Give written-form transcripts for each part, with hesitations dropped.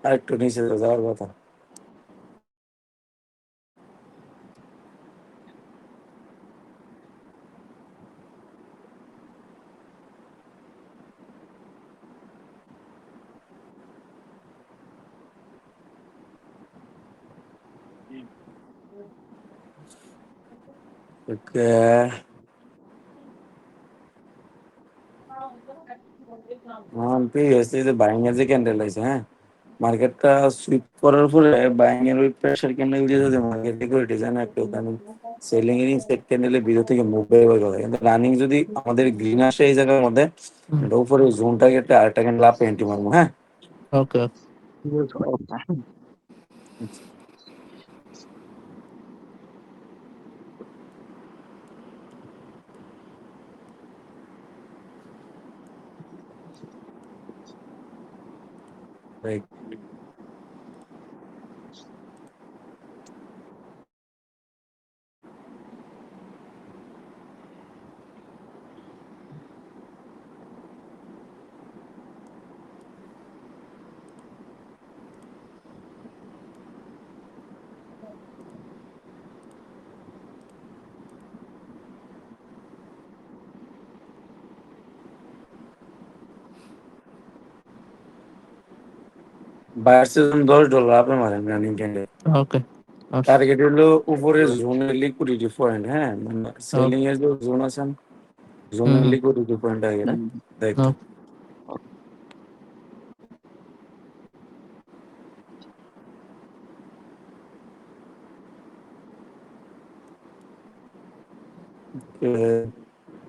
আর একটু নিচে যাওয়ার কথা। ওকে, যে বাইং এর যে ক্যান্ডেল আছে, হ্যাঁ, মার্কেটটা সুইপ করার পরে বাইং এর ওই প্রেসার ক্যান্ডেল দিয়ে যদি মার্কেট লিকুইডিটি যায় না একটু, কারণ সেলিং এর ইনসাইড ক্যান্ডেলে ভিতর থেকে মুভ বের হয়ে গেল, কিন্তু রানিং যদি আমাদের গ্রিন আসে এই জায়গার মধ্যে, এটা উপরে জোন টার্গেটে আরেকটা ক্যান্ডেল আপে এন্ট্রি মারবো। হ্যাঁ, ওকে রাইট। বায়ার সিজন $10 আপে মারেন রানিং ক্যান্ডেল। ওকে টার্গেট হলো উপরে জোনের লিকুইডিটি পয়েন্ট, হ্যাঁ, মানে সেলিং এর যে জোন আছে, জোনের লিকুইডিটি পয়েন্ট টার্গেট। দেখতে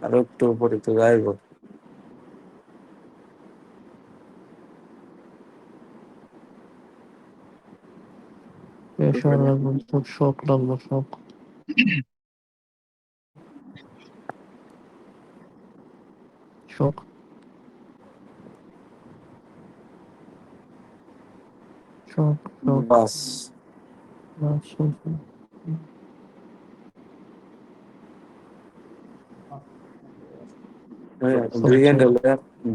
আরো একটু উপরে তো যাইব। প্রেশার লাগবে, শক লাগবে, শক শক শক শক বাস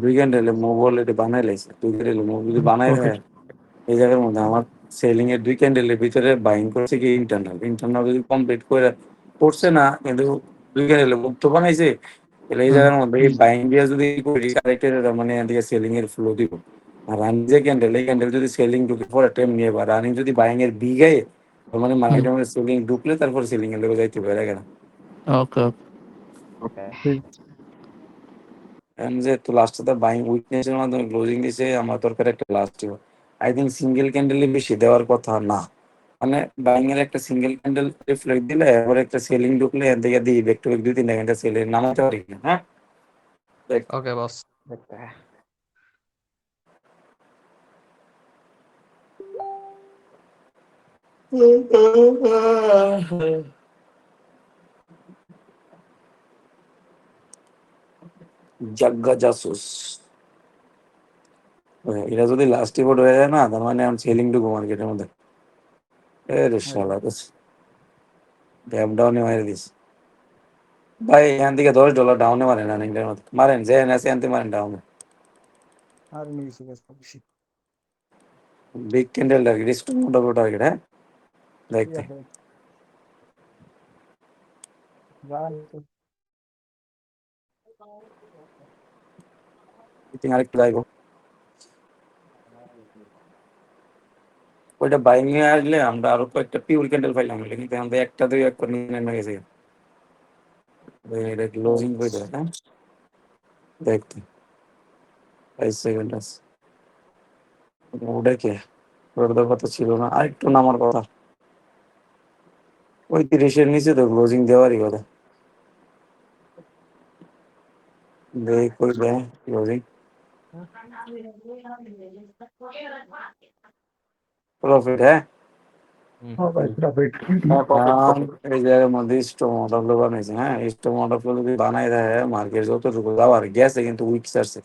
দুই ক্যান্ডেলে মুভ অলরেডি বানাই লাইছে। দুই ক্যান্ডেলে মুভ যদি বানাই ওকে দেয় এই জায়গার মধ্যে, আমার সেলিং এর দুই ক্যান্ডেলের ভিতরে বাইং করছে কি ইন্টারনাল যদি কমপ্লিট করে করছে না, কিন্তু দুই ক্যান্ডেলে মুভ তো বানাইছে, তাহলে এই জায়গার মধ্যে এই বাইং দিয়ে যদি কারেক্টের মানে এদিকে সেলিং এর ফ্লো দিব। আর রানিং যে ক্যান্ডেল, এই ক্যান্ডেল যদি সেলিং ঢুকে পরে টাইম নিয়ে, বা রানিং যদি বাইং এর বি গায়ে, তার মানে মার্কেটের মধ্যে সেলিং ঢুকলে তারপর সেলিং এর লোকে যাইতে পারে কেন। ওকে যেহেতু লাস্টে তো বাইং উইকনেসের মাধ্যমে ক্লোজিং দিছে, আমার দরকার একটা লাস্ট ছিল। আই থিঙ্ক সিঙ্গেল ক্যান্ডেলে বেশি দেওয়ার কথা না, মানে বাইং এর একটা সিঙ্গেল ক্যান্ডেল রিফ্লেক্ট দিলে এবার একটা সেলিং ঢুকলে এর দিকে দিই ব্যাক টু ব্যাক 2-3 ঘন্টা সেলে নামাতে পারি না। হ্যাঁ, দেখ। ओके बॉस देखते हैं। জাগ্গা জাসুস, এটা যদি লাস্ট রিপোর্ট হয়ে যায় না, তার মানে আমি সেলিং ঢুকবো মার্কেটের মধ্যে। এরে শালা গ্যাপ ডাউনে মারি দিস ভাই, এখান থেকে $10 ডাউনে মারেন রানিংটার মধ্যে, মারেন যে আছে আনতে মারেন ডাউনে। আর नहीं किसी का खुशी বিগ ক্যান্ডেল টার্গেট, স্ট্রং মোটামুটি টার্গেট। হ্যাঁ, দেখতে या है यार तो আরেকটু যাইবো। ওইটা বাইং এ আসলে আমরা আরো কয়েকটা পিওর ক্যান্ডেল পাইলাম, কিন্তু আমাদের একটা দুই এক করে নিয়ে নেমে গেছে। এটা ক্লোজিং করে দেয়। হ্যাঁ, দেখতে 5 সেকেন্ড আছে। ওটা কে ওটার কথা ছিল না, আর একটু নামার কথা। ওই 30-এর নিচে তো ক্লোজিং দেওয়ারই কথা। দেখ কই দেয় ক্লোজিং প্রফিট। হ্যাঁ, এই জায়গার মধ্যে স্টক মডেল বানাইছে। হ্যাঁ, স্টক মডেল যদি বানাই দেয়, মার্কেট যতটুকু যাওয়ার গেছে কিন্তু উইক ছাড়ছে,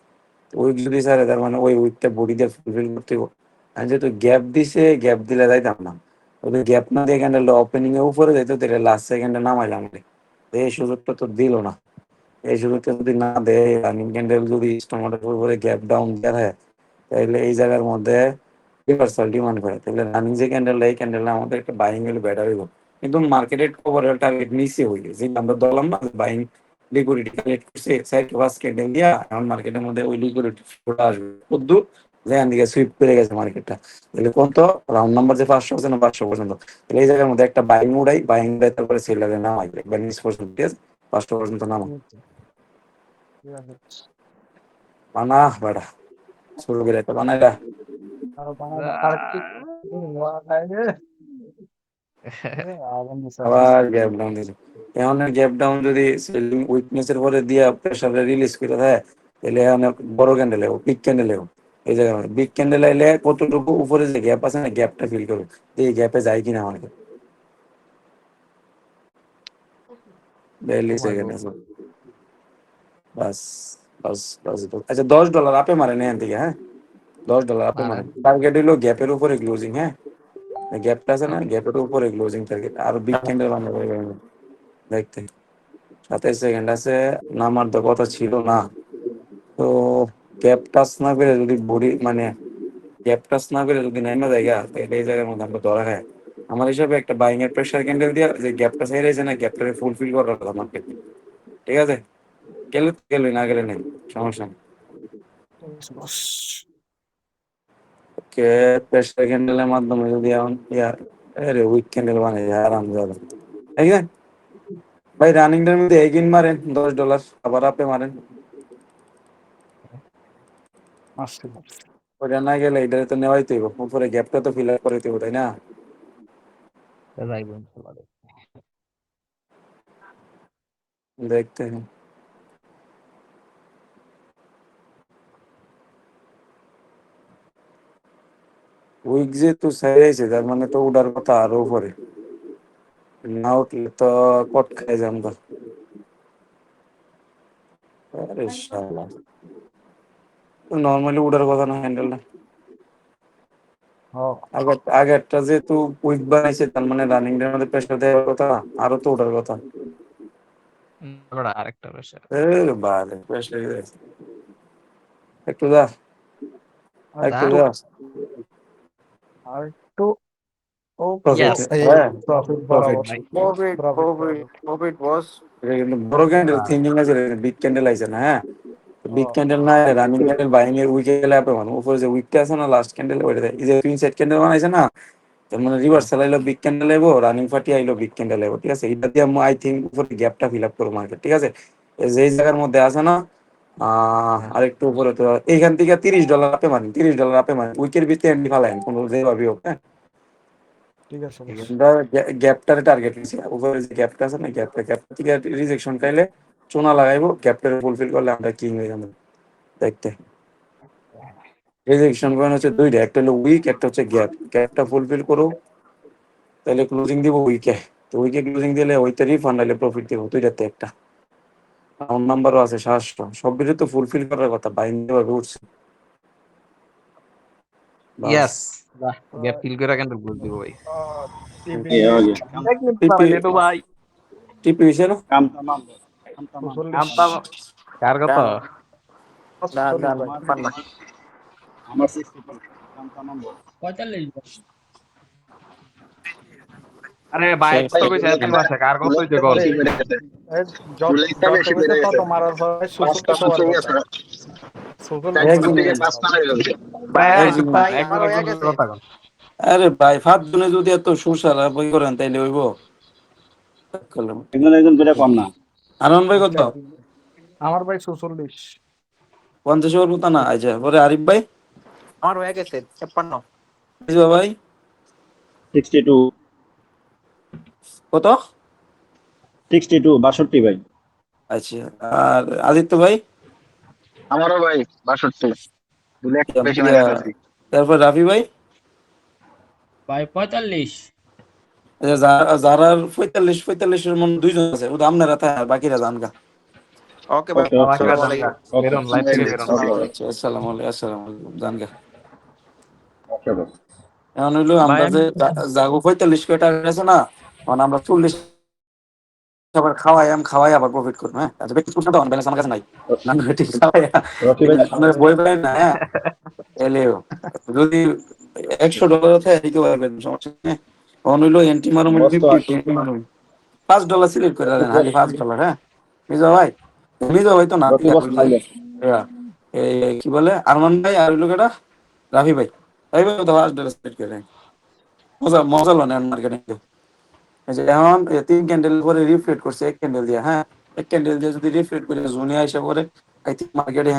উইক যদি ছাড়ে তার মানে ওই উইকটা বডি দিয়ে ফুলফিল করতে হবে। আর যেহেতু গ্যাপ দিছে, গ্যাপ দিলে যাইতাম না, ওই গ্যাপ না দিয়ে ক্যান্ডেলটা ওপেনিং এ উপরে যাইতো, তাহলে লাস্ট সেকেন্ডে নামাইলাম। এই সুযোগটা তো দিল না। এই সুযোগটা যদি না দেয়, রানিং ক্যান্ডেল যদি স্টক মডেল উপরে গ্যাপ ডাউন দেয়, তাহলে এই জায়গার মধ্যে রিভার্সাল ডিমান্ড করে, তাহলে রানিং যে ক্যান্ডেলটা এই ক্যান্ডেলটা আমাদের একটা বাইং হলে বেটার হইব। কিন্তু মার্কেটের ওভারঅল টার্গেট নিচে হয়ে গেছে, আমরা ধরলাম না বাইং লিকুইডিটি কালেক্ট করছে সাইড ফার্স্ট ক্যান্ডেল দিয়া, এখন মার্কেটের মধ্যে ওই লিকুইডিটি ফ্লোটা আসবে কদ্দু যেখান দিকে সুইপ করে গেছে মার্কেটটা। তাহলে কোন তো রাউন্ড নাম্বার যে 500 500 পর্যন্ত, তাহলে এই জায়গার মধ্যে একটা বাইং উড়াই, বাইং উড়াই তারপরে সেলারে নামাই একবার 20% ঠিক আছে, 500 পর্যন্ত নামা ঠিক আছে। বানা বেটা শুরু করে একটা বানাইলা আরো বানানো আরেকটু বানাইলে আগুন দিছে আবার গ্যাপ ডাউন দিছে। এখন গ্যাপ ডাউন যদি সেলিং উইকনেসের পরে দিয়া প্রেসারে রিলিজ করে দেয়, তাহলে অনেক বড় ক্যান্ডেল হবে, বিগ ক্যান্ডেল হবে। এই জায়গায় বিগ ক্যান্ডেল আইলে কতটুকু উপরে যে গ্যাপ আছে না, গ্যাপটা ফিল করবে যে এই গ্যাপে যায় কিনা আমাকে বেলি সেকেন্ড আছে। বাস বাস বাস বাস। আচ্ছা $10 আপে মারেন এখান থেকে, হ্যাঁ $10 আপে মারেন। টার্গেট হলো গ্যাপের উপরে ক্লোজিং, হ্যাঁ গ্যাপটা আছে না, গ্যাপের উপরে ক্লোজিং টার্গেট। আর বিগ ক্যান্ডেল বানাবো দেখতে 27 সেকেন্ড আছে, নামার তো কথা ছিল না। তো গ্যাপ টাচ না করে যদি বডি মানে গ্যাপ টাচ না করে যদি নেমে জায়গা, তাহলে এই জায়গার মধ্যে আমরা ধরা খাই। আমার হিসাবে একটা বাইং এর প্রেসার ক্যান্ডেল দিয়া যে গ্যাপটা ছেড়ে রয়েছে না, গ্যাপটাকে ফুলফিল করার কথা মার্কেট, ঠিক আছে। গেলে তো গেলে, না গেলে নেই, সমস্যা নেই। বস। কে প্রেসার ক্যান্ডেলের মাধ্যমে যদি এখন ইয়ার আরে উইক ক্যান্ডেল বানাই যায় আরাম যাবে, ঠিক আছে ভাই। রানিং টাইম মধ্যে এগিন মারেন $10, আবার আপে মারেন। মাস্টার ওটা না গেলে এটা তো নেওয়াই তো হইব, উপরে গ্যাপটা তো ফিল আপ করে দিব, তাই না। যাইবো ইনশাআল্লাহ। দেখতে हैं। উইক যেহেতু সাইরাইছে তার মানে তো উঠার কথা আরো উপরে, না উঠলে তো কট খাই যাম গা। আরে শালা, নর্মালি উঠার কথা না হ্যান্ডেলটা। ও আগে আগেরটা যেহেতু উইক বানাইছে তার মানে রানিং এর মধ্যে প্রেসার দেওয়ার কথা, আরো তো উঠার কথা। আরেকটা প্রেসার। বারে প্রেসার একটু যা, একটু যা আর একটু ও প্রফিট। Yes. এই হ্যাঁ প্রফিট প্রফিট বরাবর প্রফিট প্রফিট প্রফিট প্রফিট বস। এটা কিন্তু বড় ক্যান্ডেল থিঙ্কিং আছে, বিগ ক্যান্ডেল আছে না, হ্যাঁ বিগ ক্যান্ডেল না রানিং ক্যান্ডেল বাইং এর উইকে গেলে আপে মানে উপরে যে উইকটা আছে না লাস্ট ক্যান্ডেল ওইটা এই যে টুইন সেট ক্যান্ডেল বানাইছে না, তার মানে রিভার্সাল আইলো বিগ ক্যান্ডেল আইবো, রানিং ফাটি আইলো বিগ ক্যান্ডেল আইবো, ঠিক আছে। এটা দিয়ে আই থিঙ্ক উপরে গ্যাপটা ফিল আপ করবো মার্কেট, ঠিক আছে। এই যে এই জায়গার মধ্যে আছে না আরেকটু উপরে তো এইখান থেকে $30 আপে মারেন, $30 আপে মারেন উইকের ভিতরে এন্ডি ফালাইন কোনো যেভাবে হোক, হ্যাঁ ঠিক আছে বস। আমরা গ্যাপটারে টার্গেট নিছি, উপরে যে গ্যাপটা আছে না গ্যাপটা থেকে রিজেকশন খাইলে চোনা লাগাইবো, গ্যাপটারে ফুলফিল করলে আমরা কিং হয়ে যাবো দেখতে। রিজেকশন পয়েন্ট হচ্ছে দুইটা, একটা হলো উইক, একটা হচ্ছে গ্যাপ। গ্যাপটা ফুলফিল করো তাহলে ক্লোজিং দিব উইকে, তো উইকে ক্লোজিং দিলে ওইটা রিফান্ড হলে প্রফিট দিব, দুইটাতে একটা। রাউন্ড নাম্বারও আছে 700, সব কিছু তো ফুলফিল করার কথা, বাইন্ড ভাবে উঠছে বাস। Yes. বাহ, গ্যাপ ফিল করে ক্যান্ডেল ক্লোজ দিব ভাই। TV Iya, oke. এক মিনিট টিপি দাঁড়ান, এটা ভাই। টিপি হয়েছে না Kam tamam. Kam tamam. 46 আমতা কার কথা? ভাই Nomor 62. Kam tamam, bos. আরে ভাই শেষ। কত কইছে এত মাসে কার কত হইছে কল? এই যত যত বেশি তত মারার ভয় সুসুল তো আর সুসুল একজন ভাই একজন একজনের কথা কন। আরে ভাই 5 জনে যদি এত সুসালা বই করেন তাইলে হইব। একজন করে কম না। আনন্দ ভাই কত আমার ভাই 46 50 ওর মতো না। আচ্ছা পরে আরিফ ভাই আমার হয়ে গেছে 56। বুঝবা ভাই 62 কত 62 62 ভাই। আচ্ছা আর আদিত্য ভাই আমারও ভাই 62 দুলে একটু বেশি মেরে ফেলছি। তারপর রাফি ভাই ভাই 45। আচ্ছা যারার 45 এর মধ্যে 2 জন আছে ওটা আপনারা আর বাকিরা জানগা। ওকে ভাই, ওকে, ওকে, আসসালামু আলাইকুম। বেরোন লাইভ থেকে বেরোন। আচ্ছা আসসালামু আলাইকুম জানগা। ওকে বস। এখন হইলো আমরা যে জাগো 45 কোটি টাকা আছে না, মানে আমরা 40 আবার খাওয়াই আবার প্রফিট করবো। হ্যাঁ আচ্ছা ব্যক্তি প্রশ্ন তো ব্যালেন্স আমার কাছে নাই, না ঠিক খাওয়াই রকি ভাই আপনার বই পাই না। হ্যাঁ এলেও যদি $100 দিতে পারবেন, সমস্যা নেই। অন হইলো এন্ট্রি মারো $50, এন্ট্রি মারো $5 সিলেক্ট করে দেন, খালি $5। হ্যাঁ, মিজা ভাই, মিজা ভাই তো না, প্রতি বছর মাইলে কি বলে আরমান ভাই, আর হইলো কেটা রাফি ভাই, রাফি ভাই তো $5 সিলেক্ট করে দেন। মজা মজা লোন মার্কেটিং। এই যে এখন 3 ক্যান্ডেল পরে রিফ্লেক্ট করছে 1 ক্যান্ডেল দিয়ে। হ্যাঁ, 1 ক্যান্ডেল দিয়ে যদি রিফ্লেক্ট করে জুনিয়া এসে পরে আই থিঙ্ক মার্কেটে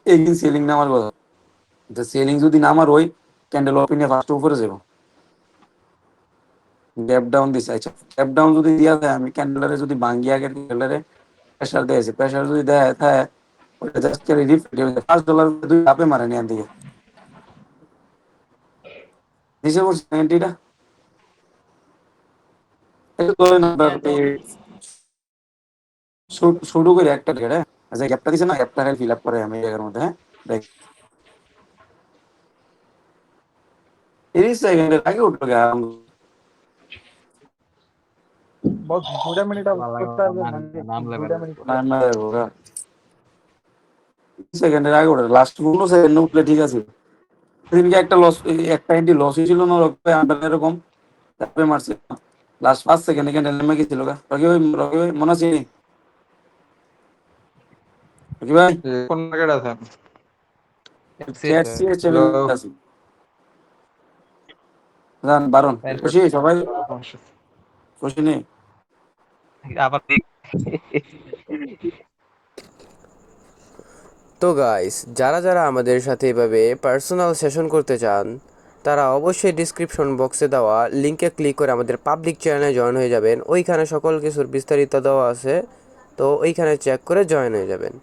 একদিন সেলিং নামার কথা। তো সেলিং যদি নামার ওই ক্যান্ডেল ওপেনে ফার্স্ট উপরে যাব, গ্যাপ ডাউন দিছে। আচ্ছা, গ্যাপ ডাউন যদি দিয়া যায়, আমি ক্যান্ডেলারে যদি ভাঙ্গি আগে ক্যান্ডেলারে প্রেসার দিয়েছি, প্রেসার যদি দেয় থাকে ওটা জাস্ট খালি রিফ্লেক্ট $5 দুই আপে মারে নিয়ে দিকে নিচে বলছি এন্ট্রিটা এটা ধরেন আপনার শুরু করে একটা ঢেড়ে। আচ্ছা, গ্যাপটা দিছে না, গ্যাপটা ফিল আপ করে আমি এই জায়গার মধ্যে। হ্যাঁ, দেখ 30 সেকেন্ডের আগে উঠলো গা। বস 2 মিনিট করতে পারবে নাম লেভেল 2 মিনিট। না না ওরা সেকেন্ডের আগে উঠে, লাস্ট 15 সেকেন্ড উঠলে ঠিক আছে। সেদিনকে একটা লস, একটা এন্ট্রি লস হয়েছিল না রকি ভাই, আমরা এরকম চাপে মারছে লাস্ট 5 সেকেন্ড এখানে নেমে গেছিল গা। রকি ভাই মনে আছে? রকি ভাই কোন মার্কেট আছেন? চ্যাট সিএচ আছে জান বারণ খুশি সবাই, খুশি নেই? আবার তো গাইস, যারা যারা আমাদের সাথে এভাবে পার্সোনাল সেশন করতে চান, তারা অবশ্যই ডিসক্রিপশন বক্সে দেওয়া লিঙ্কে ক্লিক করে আমাদের পাবলিক চ্যানেলে জয়েন হয়ে যাবেন। ওইখানে সকল কিছুর বিস্তারিত দেওয়া আছে, তো ওইখানে চেক করে জয়েন হয়ে যাবেন।